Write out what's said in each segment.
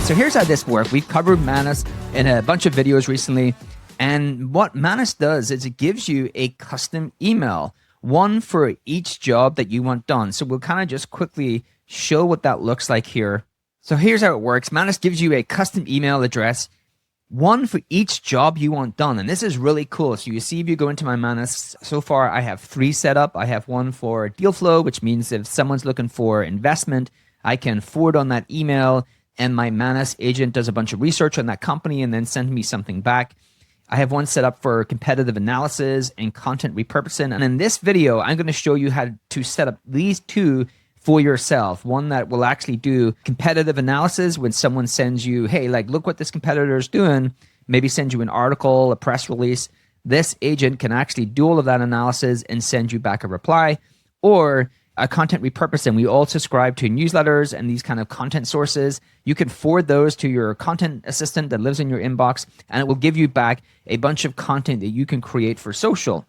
So here's how this works. We've covered Manus in a bunch of videos recently. And what Manus does is it gives you a custom email, one for each job that you want done. So we'll kind of just quickly show what that looks like here. So here's how it works. Manus gives you a custom email address, one for each job you want done. And this is really cool. So you see, if you go into my Manus, so far I have 3 set up. I have one for deal flow, which means if someone's looking for investment, I can forward on that email and my Manus agent does a bunch of research on that company and then send me something back. I have one set up for competitive analysis and content repurposing. And in this video, I'm going to show you how to set up these 2 for yourself. One that will actually do competitive analysis when someone sends you, hey, like, look what this competitor is doing, maybe send you an article, a press release. This agent can actually do all of that analysis and send you back a reply. Or a content repurposing. We all subscribe to newsletters and these kind of content sources. You can forward those to your content assistant that lives in your inbox, and it will give you back a bunch of content that you can create for social.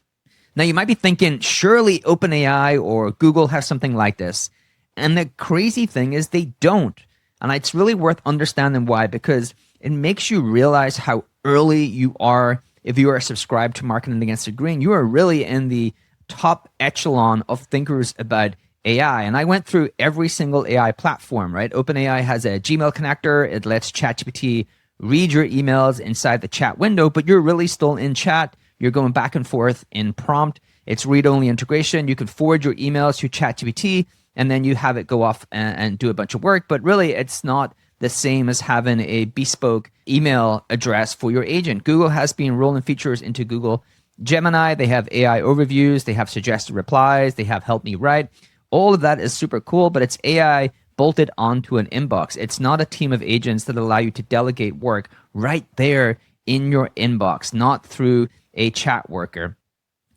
Now, you might be thinking, surely OpenAI or Google has something like this. And the crazy thing is they don't. And it's really worth understanding why, because it makes you realize how early you are. If you are subscribed to Marketing Against the Grain, you are really in the top echelon of thinkers about AI. And I went through every single AI platform, right? OpenAI has a Gmail connector. It lets ChatGPT read your emails inside the chat window, but you're really still in chat. You're going back and forth in prompt. It's read-only integration. You can forward your emails to ChatGPT, and then you have it go off and do a bunch of work. But really, it's not the same as having a bespoke email address for your agent. Google has been rolling features into Google Gemini. They have AI overviews, they have suggested replies, they have help me write. All of that is super cool, but it's AI bolted onto an inbox. It's not a team of agents that allow you to delegate work right there in your inbox, not through a chat worker.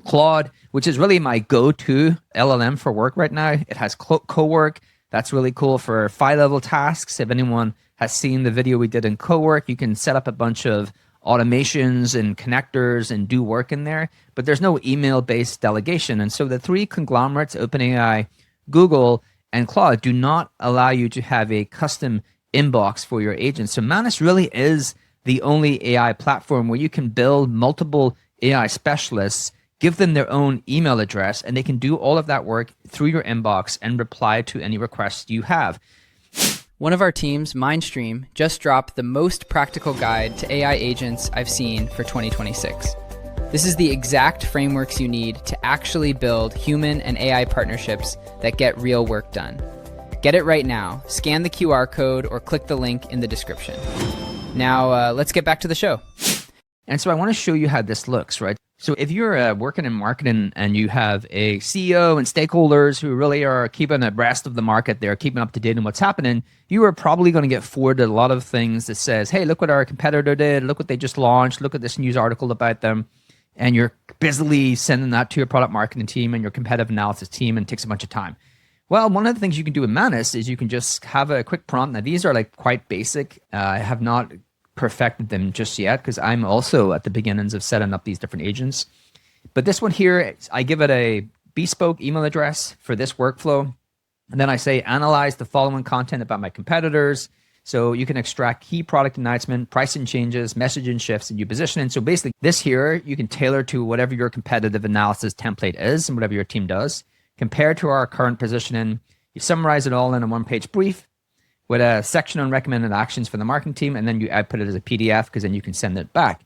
Claude, which is really my go-to LLM for work right now, it has co-work. That's really cool for 5-level tasks. If anyone has seen the video we did in co-work, you can set up a bunch of automations and connectors and do work in there, but there's no email-based delegation. And so the 3 conglomerates, OpenAI, Google, and Claude, do not allow you to have a custom inbox for your agents. So Manus really is the only AI platform where you can build multiple AI specialists, give them their own email address, and they can do all of that work through your inbox and reply to any requests you have. One of our teams, Mindstream, just dropped the most practical guide to AI agents I've seen for 2026. This is the exact frameworks you need to actually build human and AI partnerships that get real work done. Get it right now. Scan the QR code or click the link in the description. Now, let's get back to the show. And so I want to show you how this looks, right? So if you're working in marketing and you have a CEO and stakeholders who really are keeping abreast of the market, they're keeping up to date on what's happening, you are probably going to get forwarded a lot of things that says, hey, look what our competitor did, look what they just launched, look at this news article about them. And you're busily sending that to your product marketing team and your competitive analysis team, and it takes a bunch of time. Well, one of the things you can do with Manus is you can just have a quick prompt. Now, these are like quite basic. I have not perfected them just yet because I'm also at the beginnings of setting up these different agents. But this one here, I give it a bespoke email address for this workflow. And then I say, analyze the following content about my competitors. So you can extract key product announcement, pricing changes, messaging shifts, and you position it. So basically this here, you can tailor to whatever your competitive analysis template is and whatever your team does. Compared to our current positioning, you summarize it all in a 1-page brief with a section on recommended actions for the marketing team, and then you output it as a PDF because then you can send it back.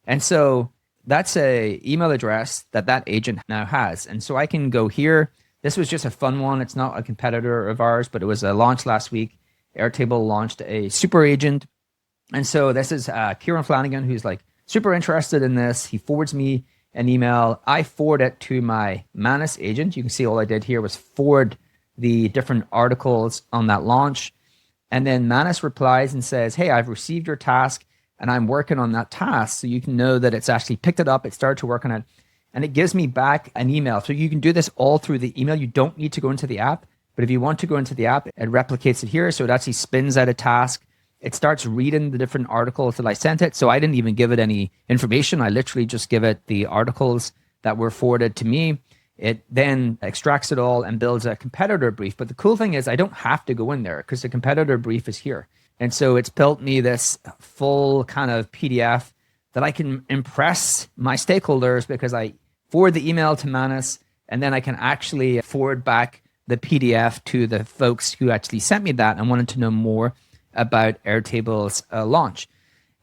And so that's a email address that agent now has. And so I can go here. This was just a fun one. It's not a competitor of ours, but it was a launch last week. Airtable launched a super agent. And so this is Kieran Flanagan, who's like super interested in this. He forwards me an email. I forward it to my Manus agent. You can see all I did here was forward the different articles on that launch. And then Manus replies and says, hey, I've received your task and I'm working on that task. So you can know that it's actually picked it up. It started to work on it. And it gives me back an email. So you can do this all through the email. You don't need to go into the app. But if you want to go into the app, it replicates it here. So it actually spins out a task. It starts reading the different articles that I sent it. So I didn't even give it any information. I literally just give it the articles that were forwarded to me. It then extracts it all and builds a competitor brief. But the cool thing is I don't have to go in there because the competitor brief is here. And so it's built me this full kind of PDF that I can impress my stakeholders because I forward the email to Manus, and then I can actually forward back the PDF to the folks who actually sent me that and wanted to know more about Airtable's launch.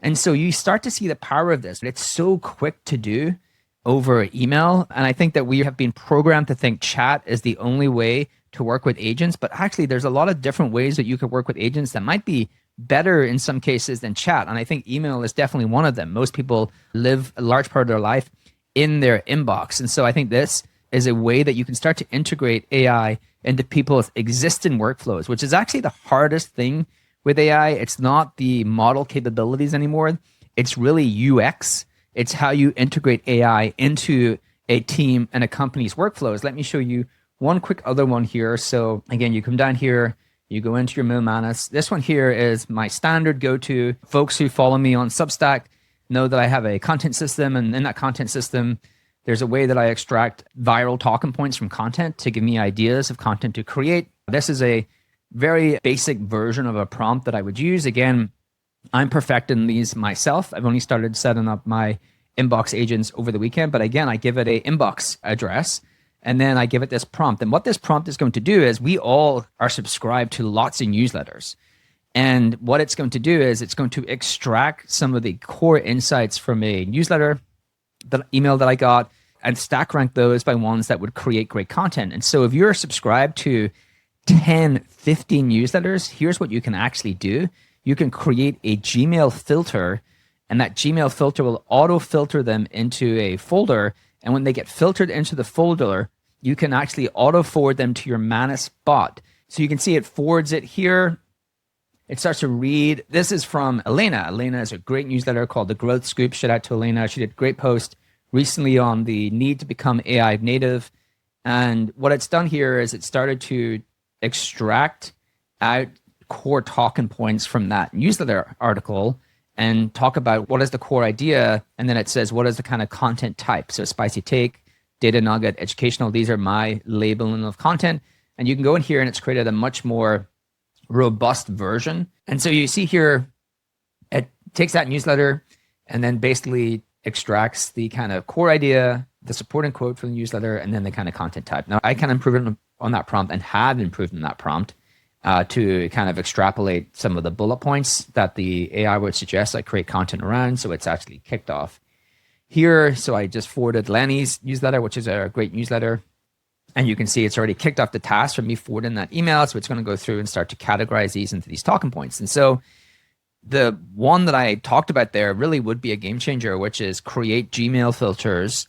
And so you start to see the power of this. It's so quick to do over email. And I think that we have been programmed to think chat is the only way to work with agents. But actually, there's a lot of different ways that you could work with agents that might be better in some cases than chat. And I think email is definitely one of them. Most people live a large part of their life in their inbox. And so I think this is a way that you can start to integrate AI into people's existing workflows, which is actually the hardest thing with AI. It's not the model capabilities anymore. It's really UX. It's how you integrate AI into a team and a company's workflows. Let me show you one quick other one here. So again, you come down here, you go into your MailManus. This one here is my standard go-to. Folks who follow me on Substack know that I have a content system, and in that content system, there's a way that I extract viral talking points from content to give me ideas of content to create. This is a very basic version of a prompt that I would use. Again, I'm perfecting these myself. I've only started setting up my inbox agents over the weekend, but again, I give it a inbox address, and then I give it this prompt. And what this prompt is going to do is we all are subscribed to lots of newsletters. And what it's going to do is it's going to extract some of the core insights from a newsletter, the email that I got, and stack rank those by ones that would create great content. And so if you're subscribed to 10, 15 newsletters, here's what you can actually do. You can create a Gmail filter, and that Gmail filter will auto-filter them into a folder. And when they get filtered into the folder, you can actually auto-forward them to your Manus bot. So you can see it forwards it here. It starts to read. This is from Elena. Elena is a great newsletter called The Growth Scoop. Shout out to Elena. She did a great post recently on the need to become AI native. And what it's done here is it started to extract out core talking points from that newsletter article and talk about what is the core idea. And then it says, what is the kind of content type? So spicy take, data nugget, educational. These are my labeling of content. And you can go in here and it's created a much more robust version. And so you see here, it takes that newsletter and then basically extracts the kind of core idea, the supporting quote from the newsletter, and then the kind of content type. Now, I can improve on that prompt and have improved on that prompt to kind of extrapolate some of the bullet points that the AI would suggest I create content around. So it's actually kicked off here. So I just forwarded Lenny's newsletter, which is a great newsletter. And you can see it's already kicked off the task for me forwarding that email. So it's going to go through and start to categorize these into these talking points. And so the one that I talked about there really would be a game changer, which is create Gmail filters,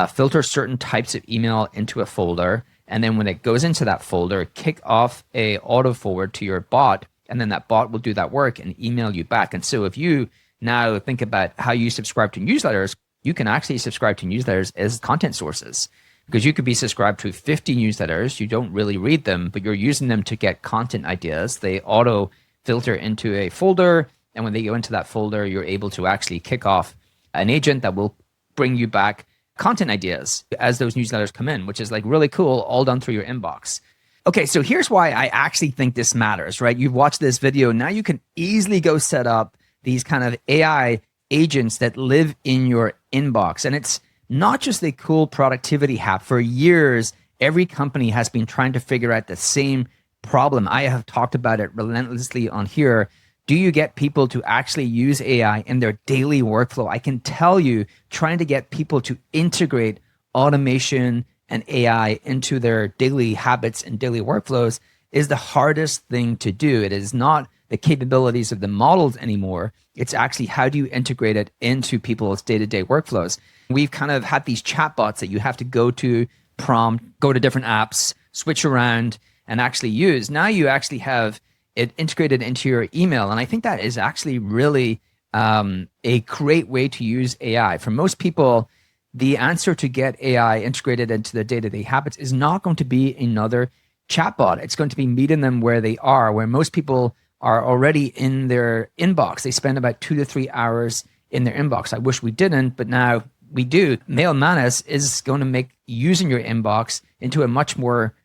filter certain types of email into a folder. And then when it goes into that folder, kick off a auto forward to your bot. And then that bot will do that work and email you back. And so if you now think about how you subscribe to newsletters, you can actually subscribe to newsletters as content sources. Because you could be subscribed to 50 newsletters, you don't really read them, but you're using them to get content ideas. They auto filter into a folder, and when they go into that folder, you're able to actually kick off an agent that will bring you back content ideas as those newsletters come in, which is like really cool, all done through your inbox. Okay, so here's why I actually think this matters, right? You've watched this video, now you can easily go set up these kind of AI agents that live in your inbox, and it's not just a cool productivity hack. For years, every company has been trying to figure out the same problem. I have talked about it relentlessly on here. Do you get people to actually use AI in their daily workflow? I can tell you, trying to get people to integrate automation and AI into their daily habits and daily workflows is the hardest thing to do. It is not the capabilities of the models anymore. It's actually how do you integrate it into people's day-to-day workflows. We've kind of had these chatbots that you have to go to, prompt, go to different apps, switch around, and actually use. Now you actually have it integrated into your email. And I think that is actually really a great way to use AI. For most people, the answer to get AI integrated into their day-to-day habits is not going to be another chatbot. It's going to be meeting them where they are, where most people are already in their inbox. They spend about 2 to 3 hours in their inbox. I wish we didn't, but now we do. MailManus is going to make using your inbox into a much more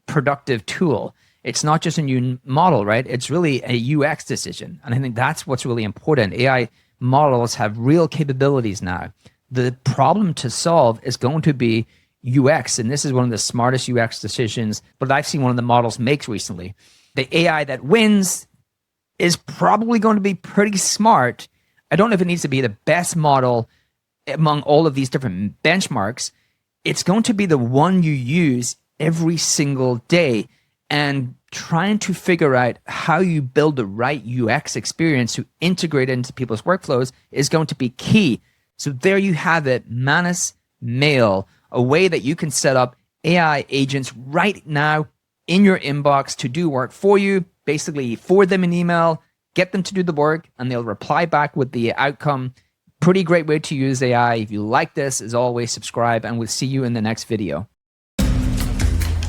productive tool. It's not just a new model, right? It's really a UX decision. And I think that's what's really important. AI models have real capabilities now. The problem to solve is going to be UX. And this is one of the smartest UX decisions, but I've seen one of the models makes recently. The AI that wins is probably going to be pretty smart. I don't know if it needs to be the best model among all of these different benchmarks. It's going to be the one you use every single day, and trying to figure out how you build the right UX experience to integrate it into people's workflows is going to be key. So there you have it, Manus Mail, a way that you can set up AI agents right now in your inbox to do work for you. Basically, forward them an email, get them to do the work, and they'll reply back with the outcome. Pretty great way to use AI. If you like this, as always, subscribe, and we'll see you in the next video.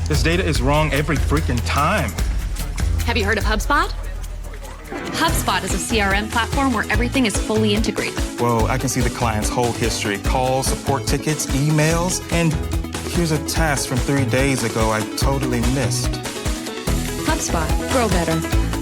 This data is wrong every freaking time. Have you heard of HubSpot? HubSpot is a CRM platform where everything is fully integrated. Whoa, I can see the client's whole history, calls, support tickets, emails, and here's a task from 3 days ago I totally missed. HubSpot. Grow better.